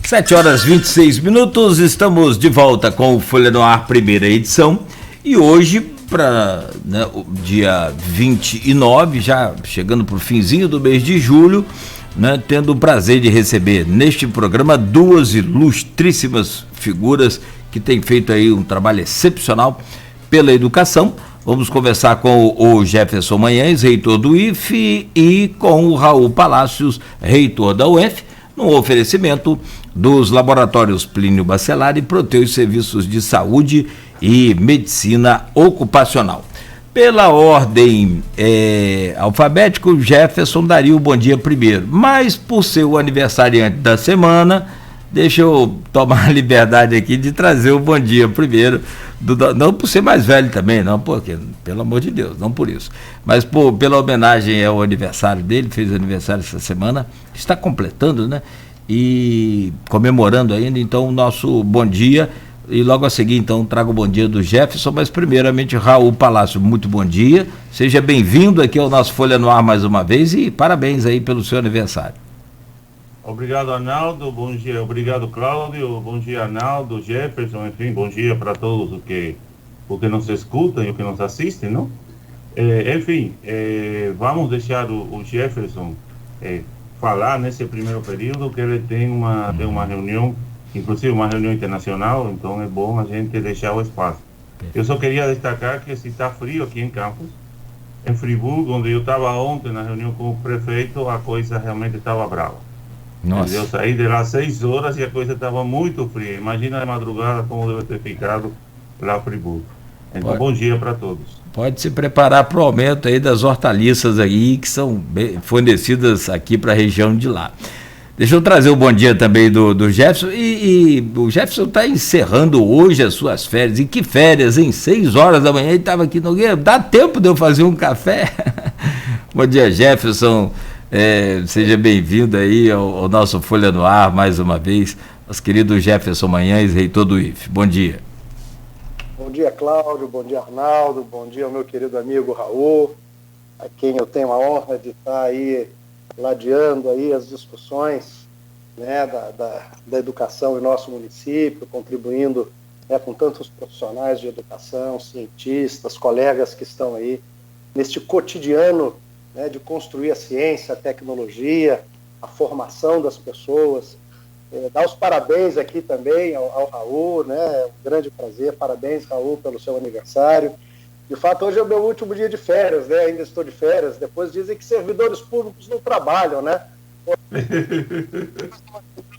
7h26, estamos de volta com o Folha no Ar, primeira edição, e hoje, para o dia 29, já chegando para o finzinho do mês de julho, tendo o prazer de receber neste programa duas ilustríssimas figuras que têm feito aí um trabalho excepcional pela educação. Vamos conversar com o Jefferson Manhães, reitor do IFE, e com o Raul Palácios, reitor da UF, no oferecimento dos laboratórios Plínio Bacelar e Proteus Serviços de Saúde e Medicina Ocupacional. Pela ordem alfabética, o Jefferson daria o bom dia primeiro, mas por ser o aniversariante da semana, deixa eu tomar a liberdade aqui de trazer o bom dia primeiro, não por ser mais velho também, não, porque, pelo amor de Deus, não por isso, mas pela homenagem ao aniversário dele, fez aniversário essa semana, está completando, e comemorando ainda, então, o nosso bom dia, e logo a seguir, então, trago o bom dia do Jefferson, mas primeiramente, Raul Palácio, muito bom dia, seja bem-vindo aqui ao nosso Folha no Ar mais uma vez, e parabéns aí pelo seu aniversário. Obrigado, Arnaldo, bom dia, obrigado, Cláudio, bom dia, Arnaldo, Jefferson, enfim, bom dia para todos os que nos escutam e os que nos assistem, não? Vamos deixar o Jefferson falar nesse primeiro período, que ele tem uma reunião, inclusive uma reunião internacional, então é bom a gente deixar o espaço. Eu só queria destacar que se está frio aqui em Campos, em Friburgo, onde eu estava ontem na reunião com o prefeito, a coisa realmente estava brava. Nossa. Eu saí de lá às 6 horas e a coisa estava muito fria. Imagina a madrugada como deve ter ficado lá em Friburgo. Então, bom dia para todos. Pode se preparar para o aumento aí das hortaliças aí que são fornecidas aqui para a região de lá. Deixa eu trazer o bom dia também do Jefferson, e o Jefferson está encerrando hoje as suas férias. E que férias, hein? 6 horas da manhã ele estava aqui no Guia. Dá tempo de eu fazer um café? Bom dia, Jefferson. Seja bem-vindo aí ao nosso Folha no Ar mais uma vez. Nosso querido Jefferson Manhães, reitor do IFE. Bom dia. Bom dia, Cláudio, bom dia, Arnaldo, bom dia ao meu querido amigo Raul, a quem eu tenho a honra de estar aí ladeando aí as discussões da educação em nosso município, contribuindo com tantos profissionais de educação, cientistas, colegas que estão aí neste cotidiano de construir a ciência, a tecnologia, a formação das pessoas. Dar os parabéns aqui também ao Raul, um grande prazer, parabéns, Raul, pelo seu aniversário. De fato, hoje é o meu último dia de férias, ainda estou de férias, depois dizem que servidores públicos não trabalham,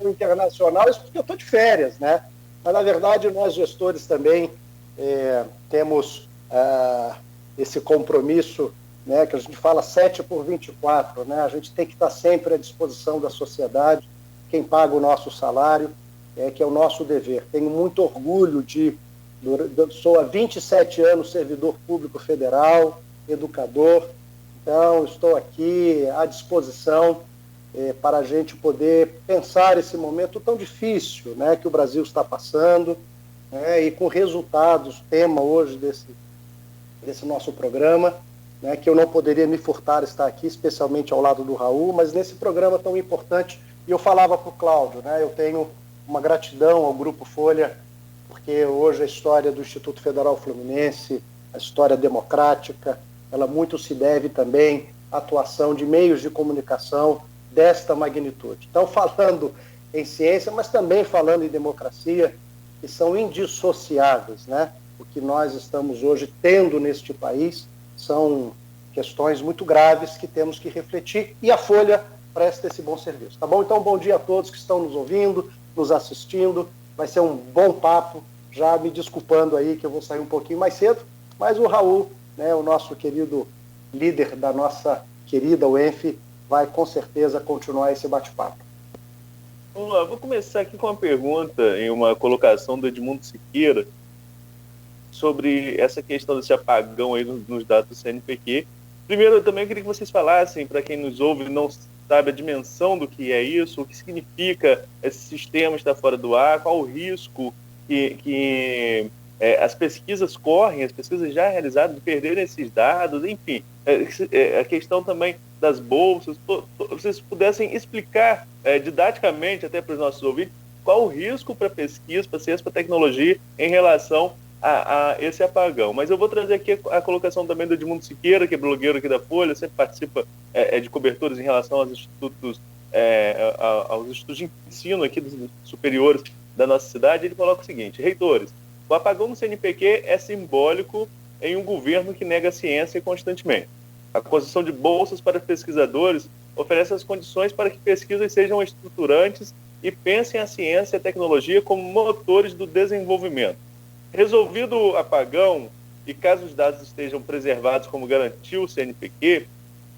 internacional, isso porque eu estou de férias, Mas, na verdade, nós gestores também temos esse compromisso, que a gente fala 7x24, a gente tem que estar sempre à disposição da sociedade, quem paga o nosso salário, que é o nosso dever. Tenho muito orgulho sou há 27 anos servidor público federal, educador, então estou aqui à disposição para a gente poder pensar esse momento tão difícil que o Brasil está passando, e com resultados, tema hoje desse nosso programa, que eu não poderia me furtar estar aqui, especialmente ao lado do Raul, mas nesse programa tão importante. E eu falava para o Cláudio, eu tenho uma gratidão ao Grupo Folha, porque hoje a história do Instituto Federal Fluminense, a história democrática, ela muito se deve também à atuação de meios de comunicação desta magnitude. Então, falando em ciência, mas também falando em democracia, que são indissociáveis, O que nós estamos hoje tendo neste país são questões muito graves que temos que refletir, e a Folha presta esse bom serviço, tá bom? Então, bom dia a todos que estão nos ouvindo, nos assistindo, vai ser um bom papo, já me desculpando aí que eu vou sair um pouquinho mais cedo, mas o Raul, o nosso querido líder da nossa querida UENF, vai com certeza continuar esse bate-papo. Vamos lá, vou começar aqui com uma pergunta, em uma colocação do Edmundo Siqueira, sobre essa questão desse apagão aí nos dados do CNPq. Primeiro, eu também queria que vocês falassem, para quem nos ouve e não sabe a dimensão do que é isso, o que significa esse sistema estar fora do ar, qual o risco que as pesquisas correm, as pesquisas já realizadas, de perderem esses dados, enfim, a questão também das bolsas, vocês pudessem explicar didaticamente, até para os nossos ouvintes, qual o risco para pesquisa, para ciência, para tecnologia em relação a esse apagão. Mas eu vou trazer aqui a colocação também do Edmundo Siqueira, que é blogueiro aqui da Folha, sempre participa de coberturas em relação aos institutos de ensino aqui dos superiores da nossa cidade. Ele coloca o seguinte: reitores, o apagão no CNPq é simbólico em um governo que nega a ciência constantemente. A concessão de bolsas para pesquisadores oferece as condições para que pesquisas sejam estruturantes e pensem a ciência e a tecnologia como motores do desenvolvimento. Resolvido o apagão, e caso os dados estejam preservados como garantiu o CNPq,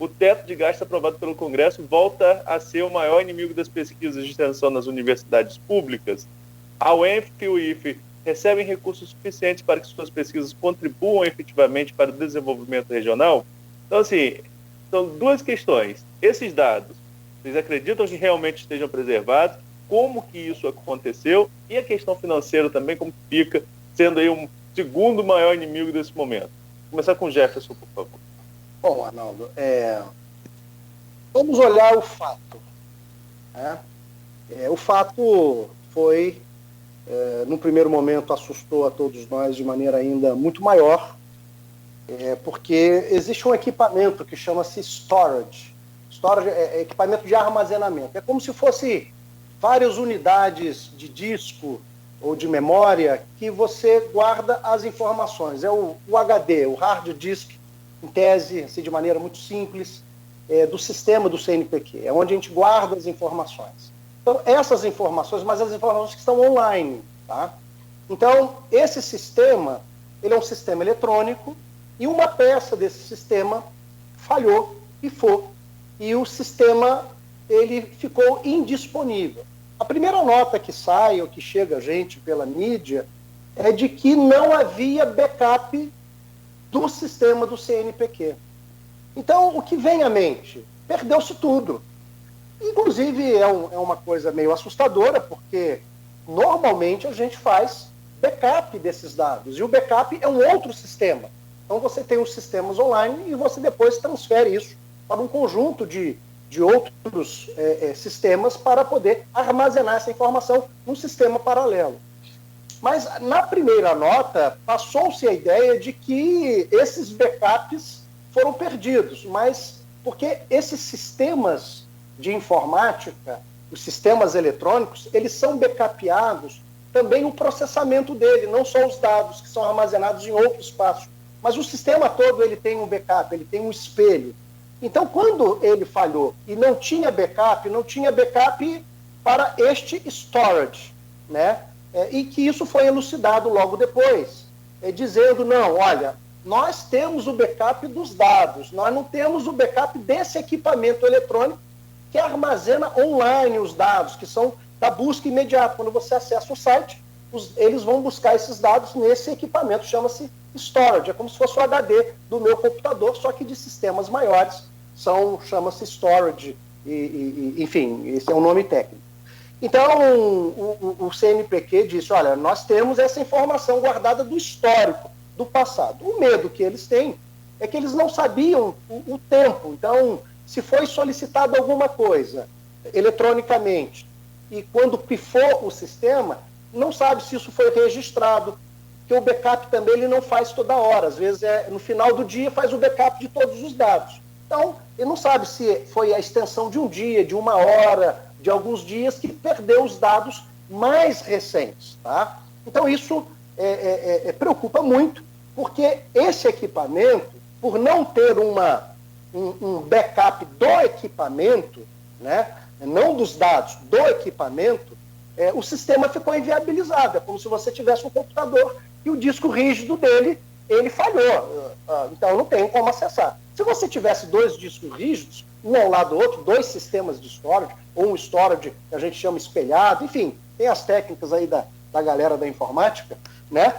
o teto de gasto aprovado pelo Congresso volta a ser o maior inimigo das pesquisas de extensão nas universidades públicas. A UENF e o IFE recebem recursos suficientes para que suas pesquisas contribuam efetivamente para o desenvolvimento regional? Então, assim, são duas questões. Esses dados, vocês acreditam que realmente estejam preservados? Como que isso aconteceu? E a questão financeira também, como fica, sendo aí um segundo maior inimigo desse momento? Vou começar com o Jefferson, por favor. Bom, Arnaldo, vamos olhar o fato. Né? O fato foi, no primeiro momento, assustou a todos nós de maneira ainda muito maior, porque existe um equipamento que chama-se storage. Storage é equipamento de armazenamento. É como se fosse várias unidades de disco ou de memória que você guarda as informações. É o HD, o hard disk, em tese, assim, de maneira muito simples, do sistema do CNPq. É onde a gente guarda as informações. Então, essas informações, mas as informações que estão online. Tá? Então, esse sistema, ele é um sistema eletrônico, e uma peça desse sistema falhou, pifou, e o sistema ele ficou indisponível. A primeira nota que sai, ou que chega a gente pela mídia, é de que não havia backup do sistema do CNPq. Então, o que vem à mente? Perdeu-se tudo. Inclusive, é uma coisa meio assustadora, porque normalmente a gente faz backup desses dados, e o backup é um outro sistema. Então, você tem os sistemas online e você depois transfere isso para um conjunto de outros sistemas para poder armazenar essa informação num sistema paralelo. Mas, na primeira nota, passou-se a ideia de que esses backups foram perdidos, mas porque esses sistemas de informática, os sistemas eletrônicos, eles são backupeados também o processamento dele, não só os dados que são armazenados em outro espaço, mas o sistema todo ele tem um backup, ele tem um espelho. Então, quando ele falhou e não tinha backup para este storage, né? E que isso foi elucidado logo depois, dizendo, não, olha, nós temos o backup dos dados, nós não temos o backup desse equipamento eletrônico que armazena online os dados, que são da busca imediata. Quando você acessa o site, eles vão buscar esses dados nesse equipamento, chama-se storage, é como se fosse o HD do meu computador, só que de sistemas maiores, chama-se storage, enfim, esse é o nome técnico. Então, o CNPq disse, olha, nós temos essa informação guardada do histórico, do passado. O medo que eles têm é que eles não sabiam o tempo. Então, se foi solicitado alguma coisa eletronicamente e quando pifou o sistema, não sabe se isso foi registrado, porque o backup também ele não faz toda hora. Às vezes, no final do dia, faz o backup de todos os dados. Então, ele não sabe se foi a extensão de um dia, de uma hora, de alguns dias, que perdeu os dados mais recentes. Tá? Então, isso preocupa muito, porque esse equipamento, por não ter um backup do equipamento, né, não dos dados, do equipamento, o sistema ficou inviabilizado. É como se você tivesse um computador e o disco rígido dele, ele falhou. Então, não tem como acessar. Se você tivesse dois discos rígidos, um ao lado do outro, dois sistemas de storage, ou um storage que a gente chama espelhado, enfim, tem as técnicas aí da galera da informática, né?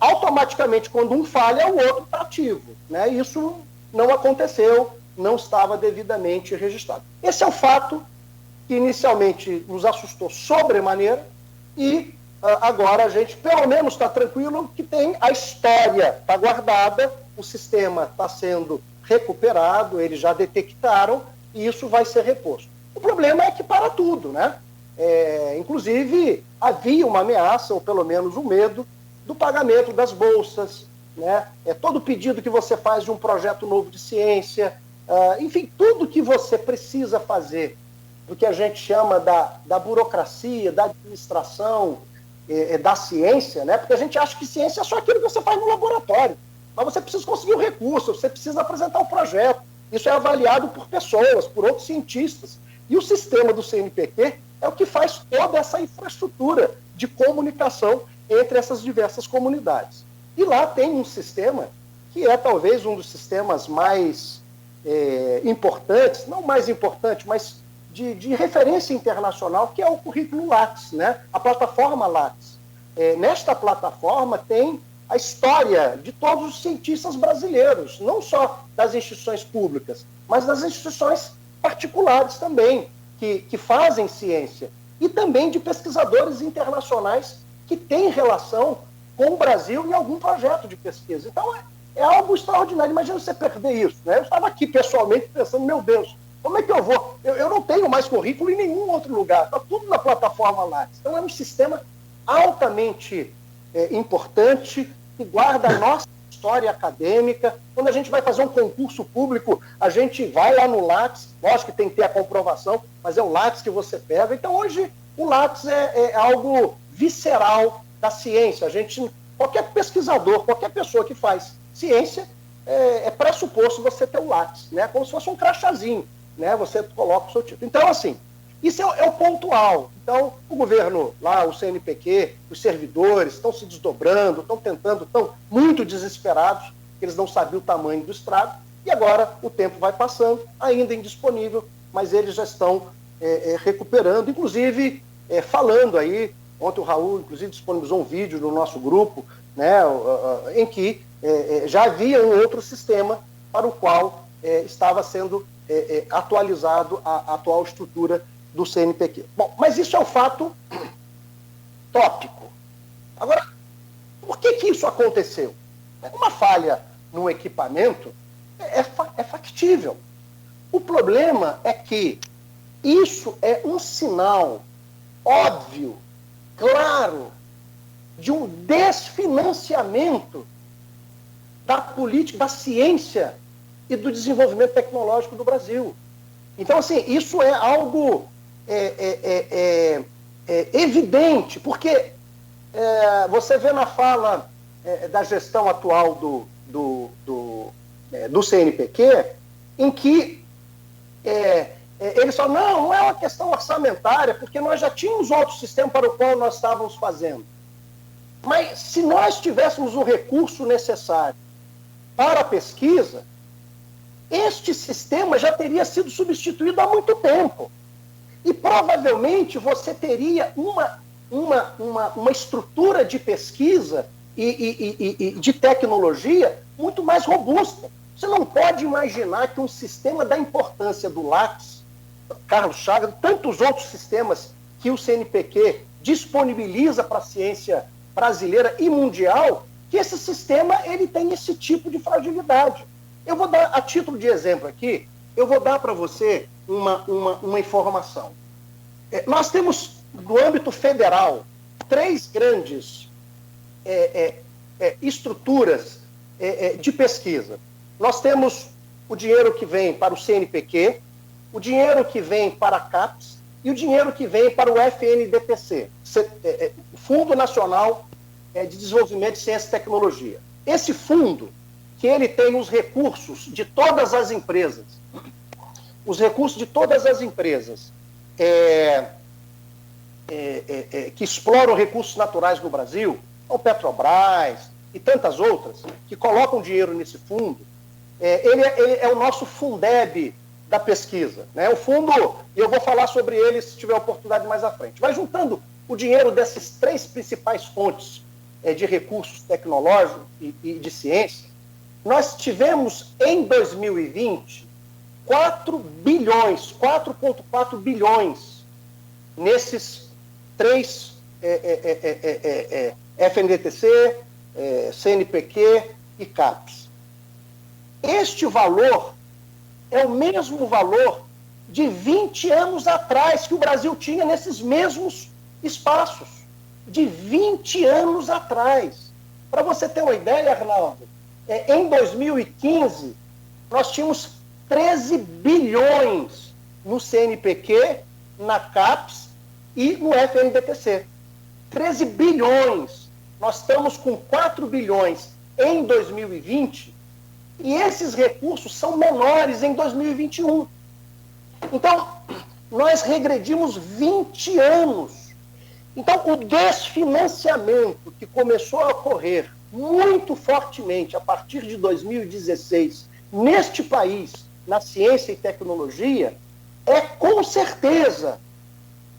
Automaticamente, quando um falha, o outro está ativo. Né? Isso não aconteceu, não estava devidamente registrado. Esse é o fato que inicialmente nos assustou sobremaneira e agora a gente pelo menos está tranquilo que tem a história, está guardada, o sistema está sendo recuperado, eles já detectaram e isso vai ser reposto. O problema é que para tudo, né? inclusive, havia uma ameaça, ou pelo menos um medo, do pagamento das bolsas, né? Todo pedido que você faz de um projeto novo de ciência, enfim, tudo que você precisa fazer do que a gente chama da burocracia, da administração, da ciência, né? Porque a gente acha que ciência é só aquilo que você faz no laboratório, mas você precisa conseguir o recurso, você precisa apresentar o projeto, isso é avaliado por pessoas, por outros cientistas, e o sistema do CNPq é o que faz toda essa infraestrutura de comunicação entre essas diversas comunidades. E lá tem um sistema que é talvez um dos sistemas mais importantes, não mais importante, mas de referência internacional, que é o currículo Lattes, né? A plataforma Lattes. Nesta plataforma tem a história de todos os cientistas brasileiros, não só das instituições públicas, mas das instituições particulares também, que fazem ciência, e também de pesquisadores internacionais que têm relação com o Brasil em algum projeto de pesquisa. Então, é algo extraordinário. Imagina você perder isso, né? Eu estava aqui pessoalmente pensando, meu Deus, como é que eu vou? Eu não tenho mais currículo em nenhum outro lugar, está tudo na plataforma Lattes. Então, é um sistema altamente importante, que guarda a nossa história acadêmica. Quando a gente vai fazer um concurso público, a gente vai lá no Lattes, lógico que tem que ter a comprovação, mas é o Lattes que você pega. Então, hoje, o Lattes é algo visceral da ciência. Qualquer pesquisador, qualquer pessoa que faz ciência, é pressuposto você ter o Lattes, né? Como se fosse um crachazinho, né? Você coloca o seu título. Então, assim, isso é o pontual. Então, o governo lá, o CNPq, os servidores estão se desdobrando, estão tentando, estão muito desesperados, porque eles não sabiam o tamanho do estrago, e agora o tempo vai passando, ainda indisponível, mas eles já estão recuperando, inclusive falando aí. Ontem o Raul, inclusive, disponibilizou um vídeo no nosso grupo, né, em que já havia um outro sistema para o qual estava sendo atualizado a atual estrutura do CNPq. Bom, mas isso é um fato tópico. Agora, por que isso aconteceu? Uma falha no equipamento é factível. O problema é que isso é um sinal óbvio, claro, de um desfinanciamento da política, da ciência e do desenvolvimento tecnológico do Brasil. Então, assim, isso é algo evidente, porque você vê na fala da gestão atual do CNPq, em que eles falam, não é uma questão orçamentária, porque nós já tínhamos outro sistema para o qual nós estávamos fazendo. Mas se nós tivéssemos o recurso necessário para a pesquisa, este sistema já teria sido substituído há muito tempo. E provavelmente você teria uma estrutura de pesquisa e de tecnologia muito mais robusta. Você não pode imaginar que um sistema da importância do Lattes, Carlos Chagas, tantos outros sistemas que o CNPq disponibiliza para a ciência brasileira e mundial, que esse sistema ele tem esse tipo de fragilidade. Eu vou dar, a título de exemplo aqui, eu vou dar para você uma informação. Nós temos, no âmbito federal, 3 grandes estruturas de pesquisa. Nós temos o dinheiro que vem para o CNPq, o dinheiro que vem para a CAPES e o dinheiro que vem para o FNDPC, o Fundo Nacional de Desenvolvimento de Ciência e Tecnologia. Esse fundo, que ele tem os recursos de todas as empresas, que exploram recursos naturais no Brasil, o Petrobras e tantas outras, que colocam dinheiro nesse fundo, ele é o nosso Fundeb da pesquisa, né? O fundo, e eu vou falar sobre ele se tiver oportunidade mais à frente, vai juntando o dinheiro dessas 3 principais fontes de recursos tecnológicos e de ciência. Nós tivemos, em 2020, 4,4 bilhões nesses 3 FNDTC, CNPq e CAPES. Este valor é o mesmo valor de 20 anos atrás que o Brasil tinha nesses mesmos espaços. De 20 anos atrás. Para você ter uma ideia, Arnaldo, em 2015, nós tínhamos 13 bilhões no CNPq, na CAPES e no FNDTC. 13 bilhões. Nós estamos com 4 bilhões em 2020 e esses recursos são menores em 2021. Então, nós regredimos 20 anos. Então, o desfinanciamento que começou a ocorrer muito fortemente a partir de 2016 neste país, na ciência e tecnologia, é com certeza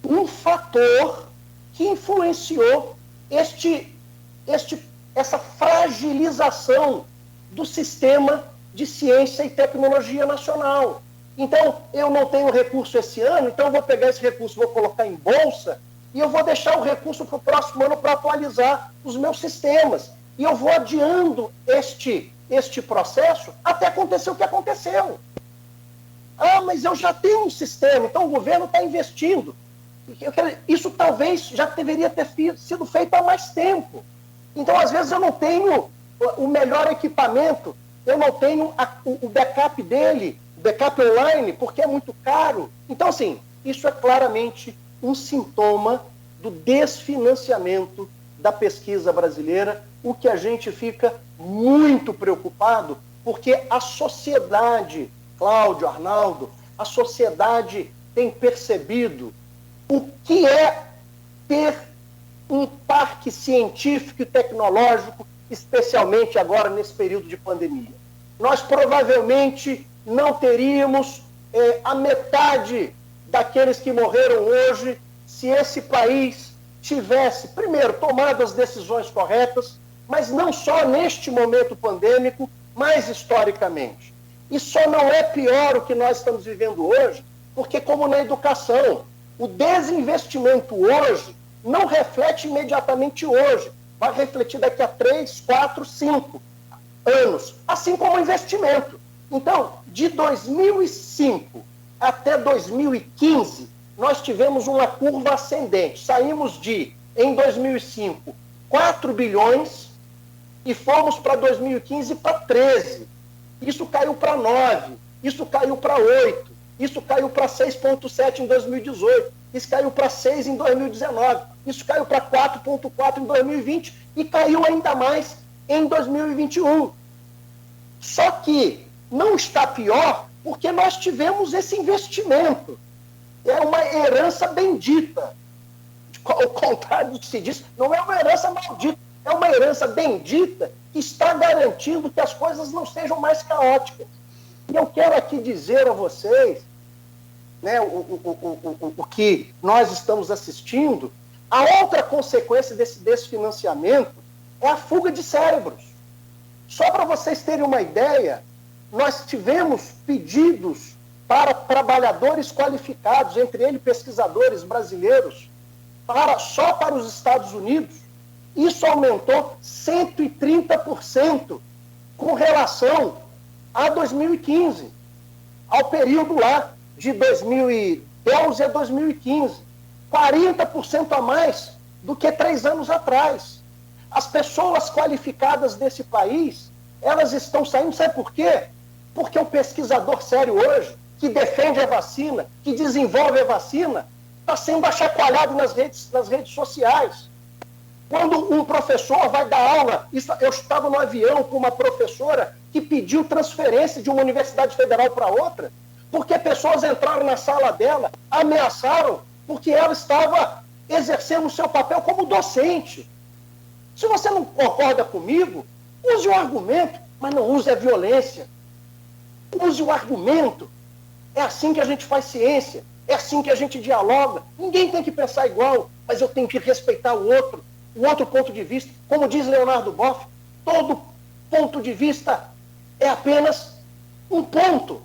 um fator que influenciou essa fragilização do sistema de ciência e tecnologia nacional. Então, eu não tenho recurso esse ano, então eu vou pegar esse recurso, vou colocar em bolsa e eu vou deixar o recurso para o próximo ano para atualizar os meus sistemas. E eu vou adiando este processo até acontecer o que aconteceu. Ah, mas eu já tenho um sistema, então o governo está investindo. Isso talvez já deveria ter sido feito há mais tempo. Então, às vezes, eu não tenho o melhor equipamento, eu não tenho o backup dele, o backup online, porque é muito caro. Então, assim, isso é claramente um sintoma do desfinanciamento da pesquisa brasileira, o que a gente fica muito preocupado, porque a sociedade, Cláudio, Arnaldo, a sociedade tem percebido o que é ter um parque científico e tecnológico, especialmente agora nesse período de pandemia. Nós provavelmente não teríamos a metade daqueles que morreram hoje se esse país tivesse, primeiro, tomado as decisões corretas, mas não só neste momento pandêmico, mas historicamente. E só não é pior o que nós estamos vivendo hoje, porque como na educação, o desinvestimento hoje não reflete imediatamente hoje, vai refletir daqui a 3, 4, 5 anos, assim como o investimento. Então, de 2005 até 2015, nós tivemos uma curva ascendente. Saímos em 2005, 4 bilhões e fomos para 2015 para 13. Isso caiu para 9, isso caiu para 8, isso caiu para 6,7 em 2018, isso caiu para 6 em 2019, isso caiu para 4,4 em 2020 e caiu ainda mais em 2021. Só que não está pior porque nós tivemos esse investimento. É uma herança bendita. Ao contrário do que se diz, não é uma herança maldita, é uma herança bendita que está garantindo que as coisas não sejam mais caóticas. E eu quero aqui dizer a vocês, né, o que nós estamos assistindo, a outra consequência desse desfinanciamento é a fuga de cérebros. Só para vocês terem uma ideia, nós tivemos pedidos para trabalhadores qualificados, entre eles pesquisadores brasileiros, só para os Estados Unidos. Isso aumentou 130% com relação a 2015, ao período lá de 2012 a 2015. 40% a mais do que 3 anos atrás. As pessoas qualificadas desse país, elas estão saindo, sabe por quê? Porque o pesquisador sério hoje, que defende a vacina, que desenvolve a vacina, está sendo achacoalhado nas redes sociais. Quando um professor vai dar aula, eu estava no avião com uma professora que pediu transferência de uma universidade federal para outra, porque pessoas entraram na sala dela, ameaçaram, porque ela estava exercendo o seu papel como docente. Se você não concorda comigo, use o argumento, mas não use a violência. Use o argumento. É assim que a gente faz ciência, é assim que a gente dialoga. Ninguém tem que pensar igual, mas eu tenho que respeitar o outro ponto de vista. Como diz Leonardo Boff, todo ponto de vista é apenas um ponto.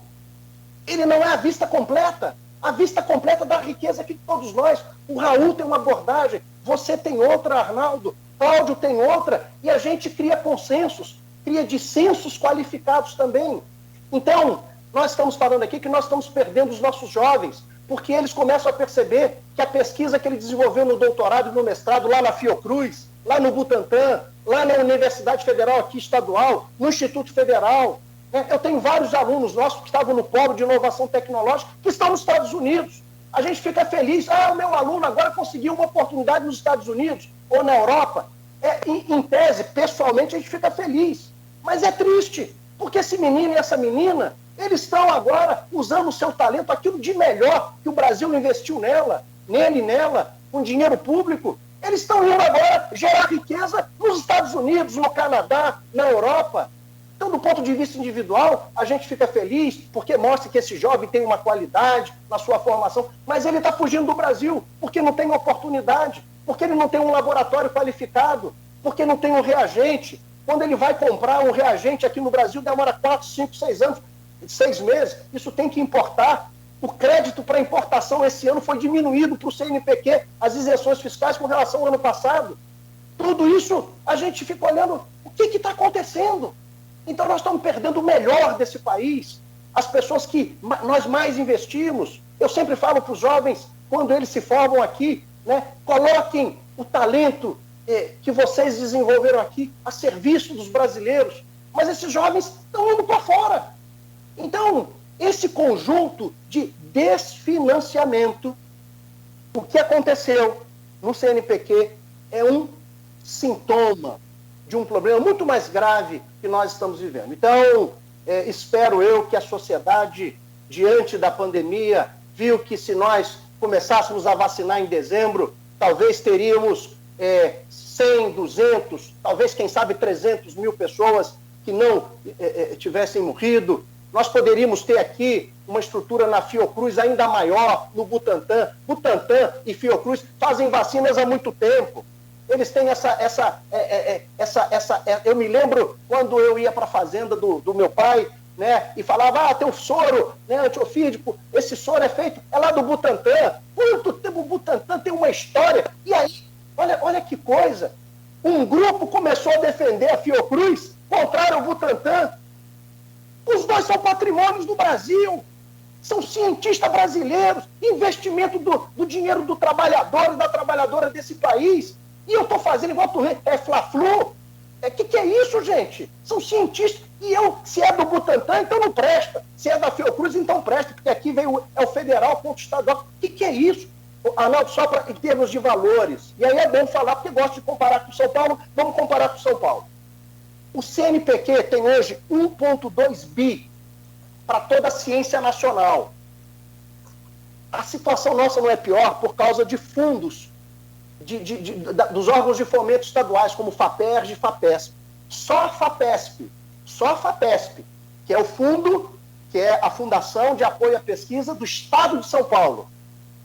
Ele não é a vista completa. A vista completa dá riqueza aqui de todos nós. O Raul tem uma abordagem, você tem outra, Arnaldo, Cláudio tem outra, e a gente cria consensos, cria dissensos qualificados também. Então, Nós estamos falando aqui que nós estamos perdendo os nossos jovens, porque eles começam a perceber que a pesquisa que ele desenvolveu no doutorado e no mestrado, lá na Fiocruz, lá no Butantan, lá na Universidade Federal aqui estadual, no Instituto Federal, né? Eu tenho vários alunos nossos que estavam no Polo de Inovação Tecnológica que estão nos Estados Unidos. A gente fica feliz, o meu aluno agora conseguiu uma oportunidade nos Estados Unidos ou na Europa. Em tese, pessoalmente, a gente fica feliz. Mas é triste, porque esse menino e essa menina, eles estão agora usando o seu talento, aquilo de melhor que o Brasil investiu nela, com dinheiro público. Eles estão indo agora gerar riqueza nos Estados Unidos, no Canadá, na Europa. Então, do ponto de vista individual, a gente fica feliz porque mostra que esse jovem tem uma qualidade na sua formação, mas ele está fugindo do Brasil porque não tem oportunidade, porque ele não tem um laboratório qualificado, porque não tem um reagente. Quando ele vai comprar um reagente aqui no Brasil, demora 4, 5, 6 anos, 6 meses. Isso tem que importar. O crédito para importação esse ano foi diminuído para o CNPq, as isenções fiscais com relação ao ano passado. Tudo isso, a gente fica olhando o que está acontecendo. Então, nós estamos perdendo o melhor desse país, as pessoas que nós mais investimos. Eu sempre falo para os jovens, quando eles se formam aqui, né, coloquem o talento que vocês desenvolveram aqui a serviço dos brasileiros. Mas esses jovens estão indo para fora. Então, esse conjunto de desfinanciamento, o que aconteceu no CNPq é um sintoma de um problema muito mais grave que nós estamos vivendo. Então, espero eu que a sociedade, diante da pandemia, viu que se nós começássemos a vacinar em dezembro, talvez teríamos 100, 200, talvez, quem sabe, 300 mil pessoas que não tivessem morrido. Nós poderíamos ter aqui uma estrutura na Fiocruz ainda maior, no Butantan. Butantan e Fiocruz fazem vacinas há muito tempo. Eles têm eu me lembro quando eu ia para a fazenda do meu pai, né, e falava, tem um soro, né, antiofídico, esse soro é lá do Butantan. Quanto tempo o Butantan tem uma história? E aí, olha que coisa, um grupo começou a defender a Fiocruz, contrário ao Butantan. Os dois são patrimônios do Brasil, são cientistas brasileiros, investimento do dinheiro do trabalhador e da trabalhadora desse país. E eu estou fazendo igual Fla-Flu. Que é isso, gente? São cientistas. E se é do Butantan, então não presta. Se é da Fiocruz, então presta, porque aqui veio o federal contra o estadual. Que é isso? Arnaldo, só em termos de valores. E aí é bom falar, porque gosto de comparar com São Paulo. Vamos comparar com São Paulo. O CNPq tem hoje 1,2 bi para toda a ciência nacional. A situação nossa não é pior por causa de fundos dos órgãos de fomento estaduais, como FAPERJ e FAPESP. Só a FAPESP, que é o fundo, que é a Fundação de Apoio à Pesquisa do Estado de São Paulo,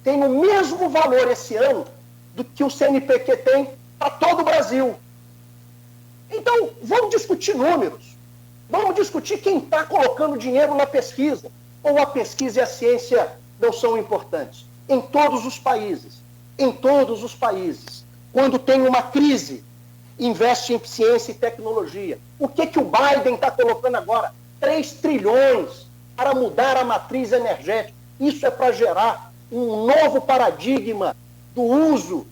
tem o mesmo valor esse ano do que o CNPq tem para todo o Brasil. Então, vamos discutir números. Vamos discutir quem está colocando dinheiro na pesquisa. Ou a pesquisa e a ciência não são importantes. Em todos os países, quando tem uma crise, investe em ciência e tecnologia. O que o Biden está colocando agora? 3 trilhões para mudar a matriz energética. Isso é para gerar um novo paradigma do uso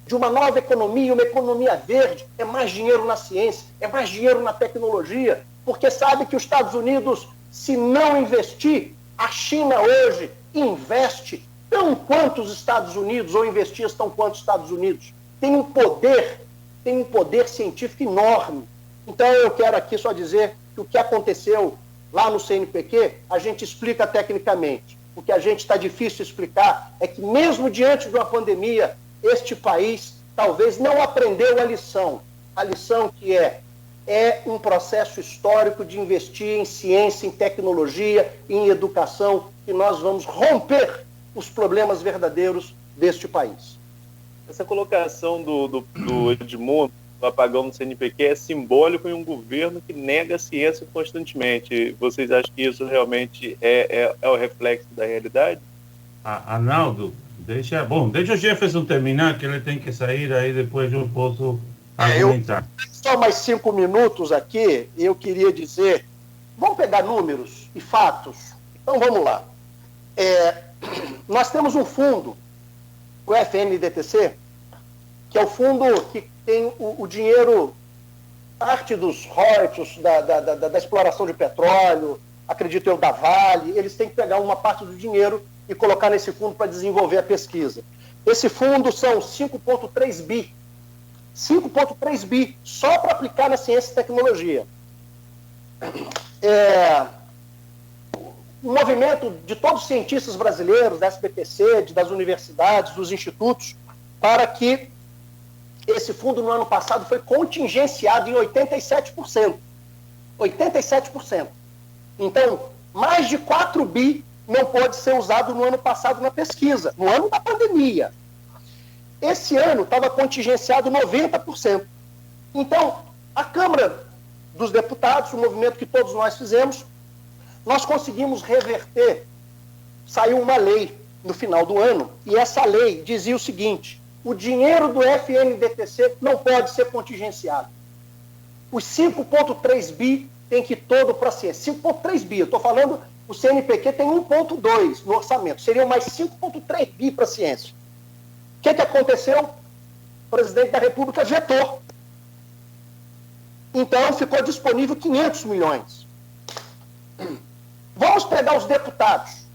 de uma nova economia, uma economia verde. É mais dinheiro na ciência, é mais dinheiro na tecnologia, porque sabe que os Estados Unidos, se não investir, a China hoje investe tão quanto os Estados Unidos, ou investia tão quanto os Estados Unidos. Tem um poder científico enorme. Então eu quero aqui só dizer que o que aconteceu lá no CNPq, a gente explica tecnicamente. O que a gente está difícil de explicar é que mesmo diante de uma pandemia, este país talvez não aprendeu a lição que é um processo histórico de investir em ciência, em tecnologia, em educação, que nós vamos romper os problemas verdadeiros deste país. Essa colocação do Edmundo, do apagão no CNPq, é simbólico em um governo que nega a ciência constantemente. Vocês acham que isso realmente é o reflexo da realidade? Arnaldo, deixa o Jefferson terminar, que ele tem que sair, aí depois eu posso argumentar. Só mais 5 minutos aqui, eu queria dizer, vamos pegar números e fatos. Então vamos lá. Nós temos um fundo, o FNDTC, que é o fundo que tem o dinheiro, parte dos royalties da exploração de petróleo, acredito eu, da Vale, eles têm que pegar uma parte do dinheiro e colocar nesse fundo para desenvolver a pesquisa. Esse fundo são 5,3 bi. 5,3 bi, só para aplicar na ciência e tecnologia. O movimento de todos os cientistas brasileiros, da SBPC, das universidades, dos institutos, para que esse fundo no ano passado foi contingenciado em 87%. 87%. Então, mais de 4 bi não pode ser usado no ano passado na pesquisa, no ano da pandemia. Esse ano estava contingenciado 90%. Então, a Câmara dos Deputados, o movimento que todos nós fizemos, nós conseguimos reverter, saiu uma lei no final do ano, e essa lei dizia o seguinte: o dinheiro do FNDTC não pode ser contingenciado. Os 5,3 bi tem que ir todo para a ciência. 5,3 bi, eu estou falando, o CNPq tem 1,2 no orçamento, seriam mais 5,3 bi para a ciência. O que aconteceu? O presidente da República vetou. Então ficou disponível 500 milhões. Vamos pegar os deputados.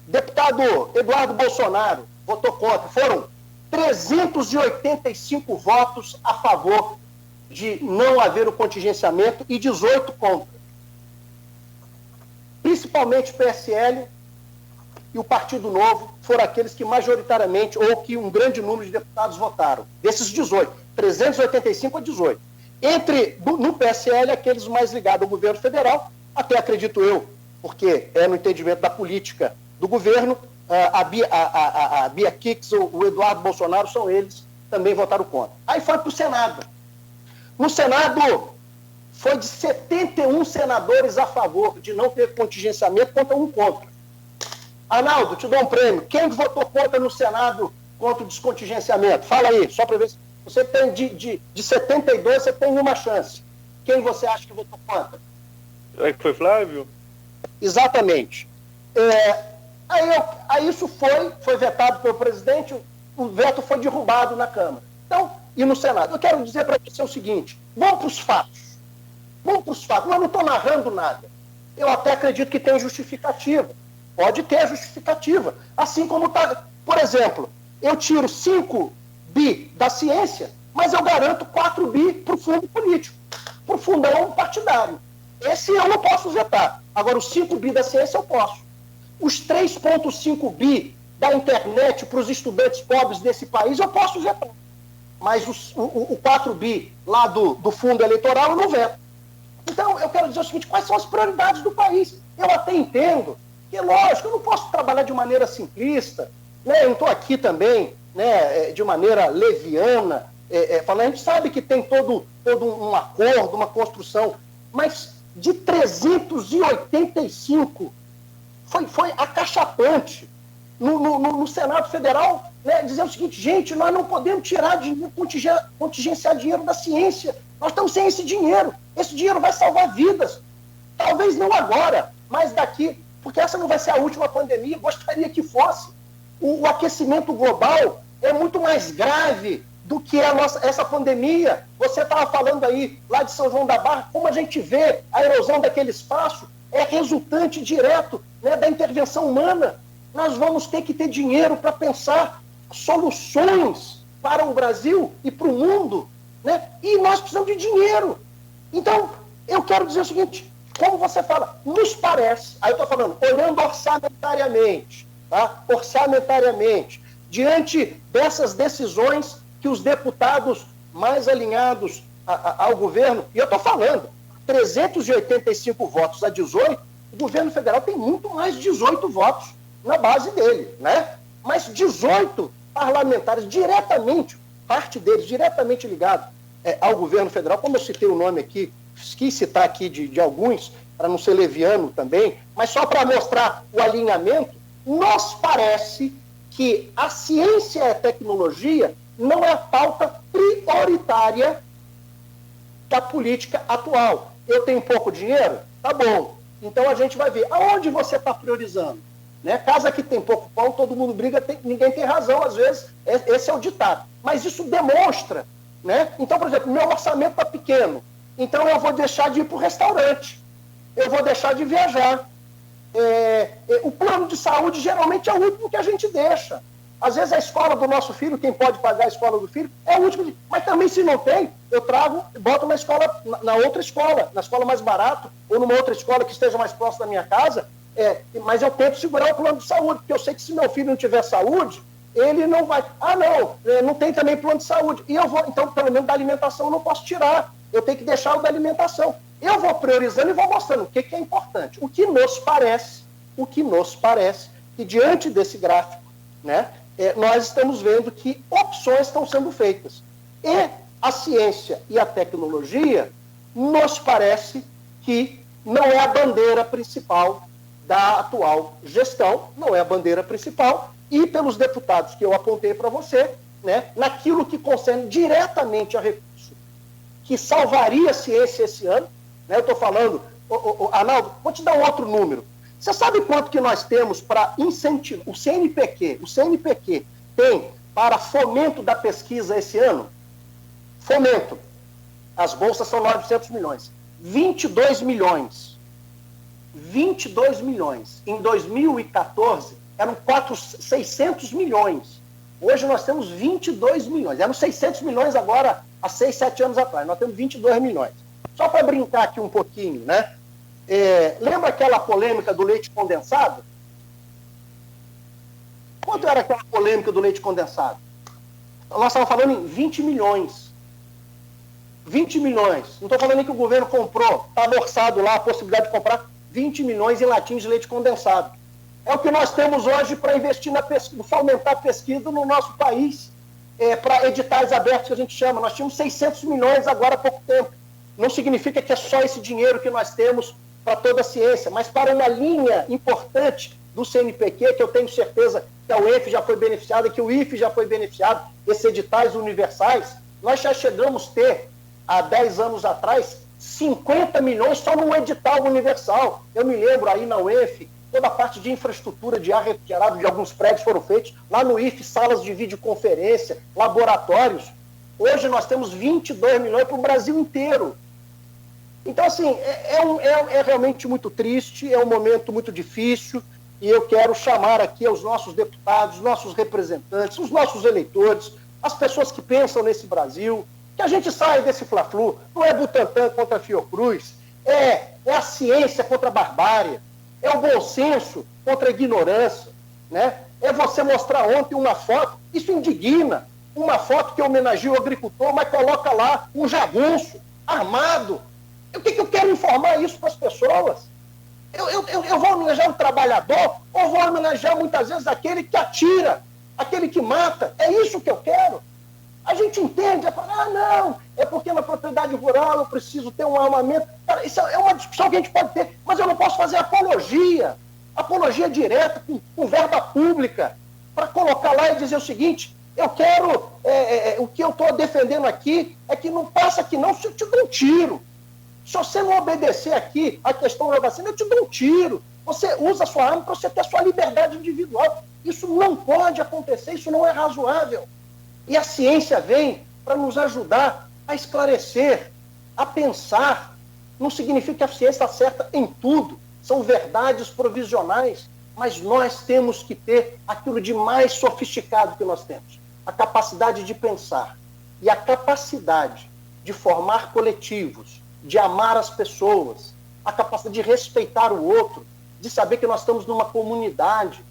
Deputado Eduardo Bolsonaro votou contra. Foram 385 votos a favor de não haver o contingenciamento e 18 contra. Principalmente o PSL e o Partido Novo foram aqueles que majoritariamente, ou que um grande número de deputados votaram. Desses 18, 385 a 18. No PSL, aqueles mais ligados ao governo federal, até acredito eu, porque é no entendimento da política do governo, a Bia Kicis, o Eduardo Bolsonaro, são eles, também votaram contra. Aí foi para o Senado. No Senado, foi de 71 senadores a favor de não ter contingenciamento contra um contra. Arnaldo, te dou um prêmio. Quem votou contra no Senado contra o descontingenciamento? Fala aí, só para ver se você tem de 72, você tem uma chance. Quem você acha que votou contra? É que foi Flávio? Exatamente. Aí isso foi vetado pelo presidente, o veto foi derrubado na Câmara. Então, e no Senado. Eu quero dizer para você o seguinte: vamos para os fatos. Vamos para os fatos. Eu não estou narrando nada. Eu até acredito que tem justificativa. Pode ter justificativa. Assim como está, por exemplo, eu tiro 5 bi da ciência, mas eu garanto 4 bi para o fundo político, para o fundão partidário. Esse eu não posso vetar. Agora, os 5 bi da ciência eu posso. Os 3,5 bi da internet para os estudantes pobres desse país eu posso vetar. Mas o 4 bi lá do fundo eleitoral eu não veto. Então, eu quero dizer o seguinte: quais são as prioridades do país? Eu até entendo que, lógico, eu não posso trabalhar de maneira simplista, né? Eu não estou aqui também, né, de maneira leviana, falando. A gente sabe que tem todo um acordo, uma construção, mas de 385 foi acachapante no Senado Federal, né, dizer o seguinte: gente, nós não podemos tirar dinheiro, contingenciar dinheiro da ciência, nós estamos sem esse dinheiro vai salvar vidas, talvez não agora, mas daqui, porque essa não vai ser a última pandemia, gostaria que fosse. O aquecimento global é muito mais grave do que essa pandemia. Você estava falando aí, lá de São João da Barra, como a gente vê a erosão daquele espaço é resultante direto, né, da intervenção humana. Nós vamos ter que ter dinheiro para pensar soluções para o Brasil e para o mundo, né? E nós precisamos de dinheiro. Então, eu quero dizer o seguinte: como você fala, nos parece, aí eu estou falando, olhando orçamentariamente, tá? Orçamentariamente, diante dessas decisões que os deputados mais alinhados ao governo, e eu estou falando, 385 votos a 18, o governo federal tem muito mais de 18 votos na base dele, né? Mas 18 parlamentares diretamente, parte deles diretamente ligado ao governo federal, como eu citei o nome aqui, quis citar aqui de alguns, para não ser leviano também, mas só para mostrar o alinhamento, nos parece que a ciência e a tecnologia não é a pauta prioritária da política atual. Eu tenho pouco dinheiro? Tá bom. Então a gente vai ver aonde você está priorizando. Né? Casa que tem pouco pão, todo mundo briga, ninguém tem razão, às vezes, esse é o ditado. Mas isso demonstra, né? Então, por exemplo, meu orçamento está pequeno, então eu vou deixar de ir para o restaurante, eu vou deixar de viajar. O plano de saúde geralmente é o último que a gente deixa. Às vezes a escola do nosso filho, quem pode pagar a escola do filho, é o último. Mas também, se não tem, eu trago e boto na escola, na outra escola, na escola mais barata, ou numa outra escola que esteja mais próxima da minha casa. Mas eu tento segurar o plano de saúde, porque eu sei que se meu filho não tiver saúde, ele não vai. Não tem também plano de saúde. E eu vou, então, pelo menos da alimentação eu não posso tirar. Eu tenho que deixar o da alimentação. Eu vou priorizando e vou mostrando o que é importante. O que nos parece, que diante desse gráfico, né, nós estamos vendo que opções estão sendo feitas. E a ciência e a tecnologia nos parece que não é a bandeira principal da atual gestão, não é a bandeira principal, e pelos deputados que eu apontei para você, né, naquilo que concerne diretamente a recurso, que salvaria a ciência esse ano, né, eu estou falando, Arnaldo, vou te dar um outro número. Você sabe quanto que nós temos para incentivar, o CNPq tem para fomento da pesquisa esse ano? Fomento. As bolsas são 900 milhões. 22 milhões. 22 milhões. Em 2014, eram 600 milhões. Hoje nós temos 22 milhões. Eram 600 milhões agora, há 6, 7 anos atrás. Nós temos 22 milhões. Só para brincar aqui um pouquinho, né? Lembra aquela polêmica do leite condensado? Quanto era aquela polêmica do leite condensado? Nós estávamos falando em 20 milhões. 20 milhões. Não estou falando nem que o governo comprou, estava orçado lá a possibilidade de comprar 20 milhões em latins de leite condensado. É o que nós temos hoje para investir na pesquisa, fomentar a pesquisa no nosso país, para editais abertos que a gente chama. Nós tínhamos 600 milhões agora há pouco tempo. Não significa que é só esse dinheiro que nós temos para toda a ciência, mas para uma linha importante do CNPq, que eu tenho certeza que a UENF já foi beneficiada, que o IFE já foi beneficiado, esses editais universais, nós já chegamos a ter, há 10 anos atrás, 50 milhões só num edital universal. Eu me lembro aí na UENF, toda a parte de infraestrutura de ar refrigerado de alguns prédios foram feitos, lá no IFE, salas de videoconferência, laboratórios. Hoje nós temos 22 milhões para o Brasil inteiro. Então, assim, é realmente muito triste, é um momento muito difícil, e eu quero chamar aqui aos nossos deputados, nossos representantes, os nossos eleitores, as pessoas que pensam nesse Brasil, que a gente saia desse fla-flu. Não é Butantan contra a Fiocruz, é a ciência contra a barbárie, é o bom senso contra a ignorância, né? É você mostrar ontem uma foto, isso indigna, uma foto que homenageia o agricultor, mas coloca lá um jagunço armado. O que eu quero informar isso para as pessoas? Eu vou homenagear o trabalhador ou vou homenagear muitas vezes aquele que atira, aquele que mata? É isso que eu quero. A gente entende, não, é porque na propriedade rural eu preciso ter um armamento. Cara, isso é uma discussão que a gente pode ter, mas eu não posso fazer apologia direta, com verba pública, para colocar lá e dizer o seguinte: eu quero, o que eu estou defendendo aqui é que não passa aqui não, se eu te dou um tiro. Se você não obedecer aqui a questão da vacina, eu te dou um tiro. Você usa a sua arma para você ter a sua liberdade individual. Isso não pode acontecer, isso não é razoável. E a ciência vem para nos ajudar a esclarecer, a pensar. Não significa que a ciência está certa em tudo. São verdades provisionais. Mas nós temos que ter aquilo de mais sofisticado que nós temos. A capacidade de pensar. E a capacidade de formar coletivos, de amar as pessoas, a capacidade de respeitar o outro, de saber que nós estamos numa comunidade.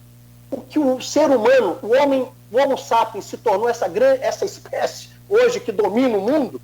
O que o ser humano, o Homo sapiens se tornou essa espécie hoje que domina o mundo,